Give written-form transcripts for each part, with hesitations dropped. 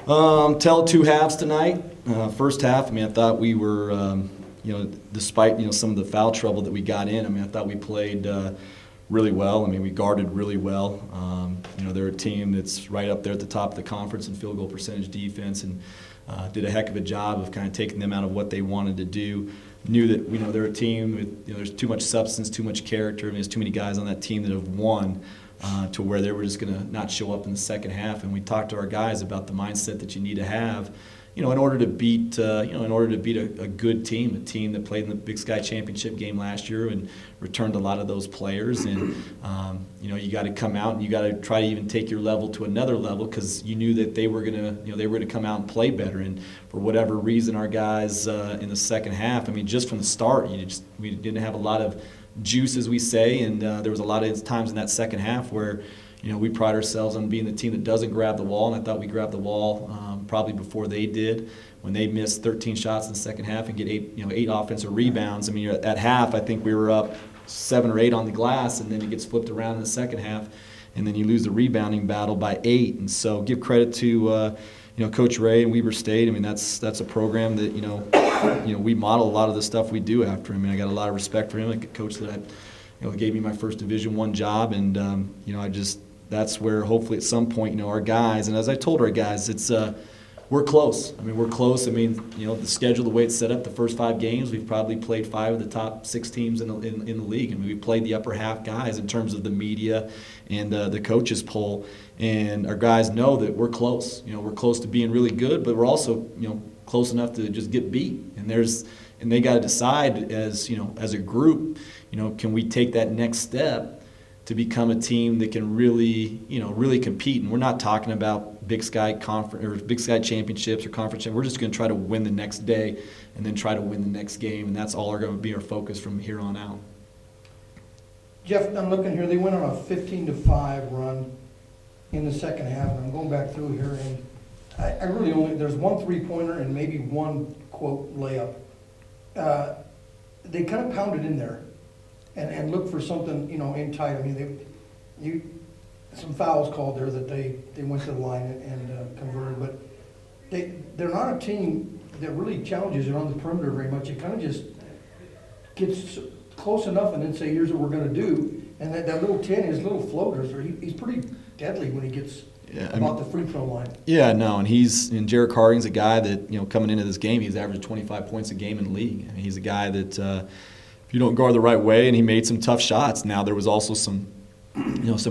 Tell two halves tonight. First half, I mean, I thought we were, despite some of the foul trouble that we got in, I mean, I thought we played really well. I mean, we guarded really well. They're a team that's right up there at the top of the conference in field goal percentage defense, and did a heck of a job of kind of taking them out of what they wanted to do. Knew that they're a team with there's too much substance, too much character. I mean, there's too many guys on that team that have won. To where they were just going to not show up in the second half, and we talked to our guys about the mindset that you need to have, in order to beat, a good team, a team that played in the Big Sky Championship game last year and returned a lot of those players. And you got to come out and you got to try to even take your level to another level, because you knew that they were going to come out and play better. And for whatever reason, our guys in the second half, I mean, just from the start, we didn't have a lot of juice, as we say, and there was a lot of times in that second half where we pride ourselves on being the team that doesn't grab the wall, and I thought we grabbed the wall probably before they did. When they missed 13 shots in the second half and get eight offensive rebounds, I mean, at half I think we were up 7 or 8 on the glass, and then it gets flipped around in the second half, and then you lose the rebounding battle by 8. And so give credit to Coach Ray and Weber State. I mean, that's a program that we model a lot of the stuff we do after him. I mean, I got a lot of respect for him, like a coach that gave me my first Division I job, and that's where hopefully at some point our guys, and as I told our guys, it's we're close. I mean, we're close. I mean, the schedule, the way it's set up, the first 5 games, we've probably played 5 of the top 6 teams in the league. I mean, we played the upper half guys in terms of the media and the coaches poll, and our guys know that we're close. We're close to being really good, but we're also close enough to just get beat. And they got to decide as a group, can we take that next step to become a team that can really compete. And we're not talking about Big Sky Conference or Big Sky Championships or conference. We're just going to try to win the next day and then try to win the next game, and that's all going to be our focus from here on out. Jeff, I'm looking here. They went on a 15-5 run in the second half, and I'm going back through here, and I really there's 1 3-pointer and maybe 1 quote layup. They kind of pounded in there and looked for something, in tight. I mean, some fouls called there that they went to the line and converted, but they're not a team that really challenges you on the perimeter very much. It kind of just gets close enough and then say, here's what we're going to do. And that little 10, his little floaters, he's pretty deadly when he gets about the free throw line. Yeah, no, and Jared Harding's a guy that, coming into this game, he's averaged 25 points a game in the league. I mean, he's a guy that if you don't guard the right way, and he made some tough shots. Now there was also some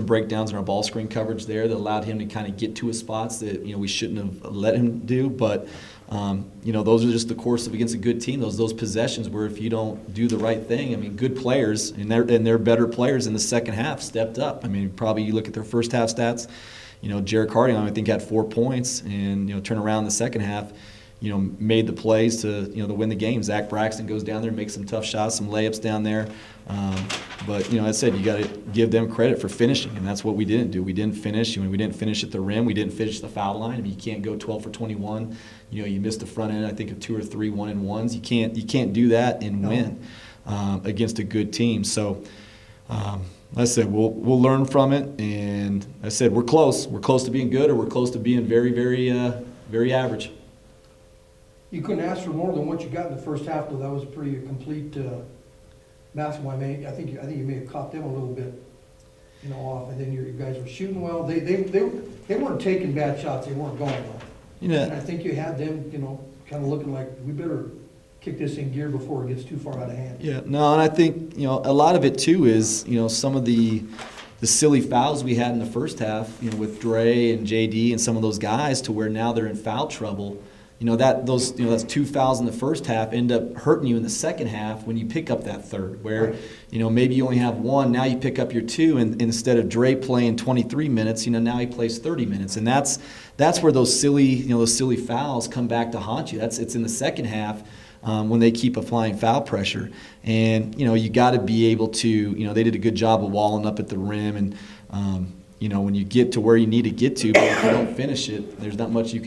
breakdowns in our ball screen coverage there that allowed him to kind of get to his spots that we shouldn't have let him do. But those are just the course of against a good team. Those possessions where if you don't do the right thing, I mean, good players and they're better players in the second half stepped up. I mean, probably you look at their first half stats. Jared Harding, I think, had 4 points, and turn around in the second half. Made the plays to win the game. Zach Braxton goes down there, makes some tough shots, some layups down there. But as I said, you got to give them credit for finishing, and that's what we didn't do. We didn't finish. We didn't finish at the rim. We didn't finish the foul line. I mean, you can't go 12 for 21. You missed the front end, I think, of 2 or 3 1-and-1s. You can't do that and win against a good team. So. I said we'll learn from it, and I said we're close. We're close to being good, or we're close to being very, very, very average. You couldn't ask for more than what you got in the first half, though. That was pretty complete basketball. I think you may have caught them a little bit, off, and then you guys were shooting well. They weren't taking bad shots. They weren't going well. And I think you had them, kind of looking like we better kick this in gear before it gets too far out of hand. Yeah, no, and I think a lot of it too is some of the silly fouls we had in the first half, with Dre and JD and some of those guys, to where now they're in foul trouble. That's 2 fouls in the first half end up hurting you in the second half when you pick up that third, where maybe you only have 1, now you pick up your 2, and instead of Dre playing 23 minutes, now he plays 30 minutes, and that's where those silly fouls come back to haunt you. It's in the second half. When they keep applying foul pressure. And, you got to be able to, they did a good job of walling up at the rim. And, when you get to where you need to get to, but if you don't finish it, there's not much you can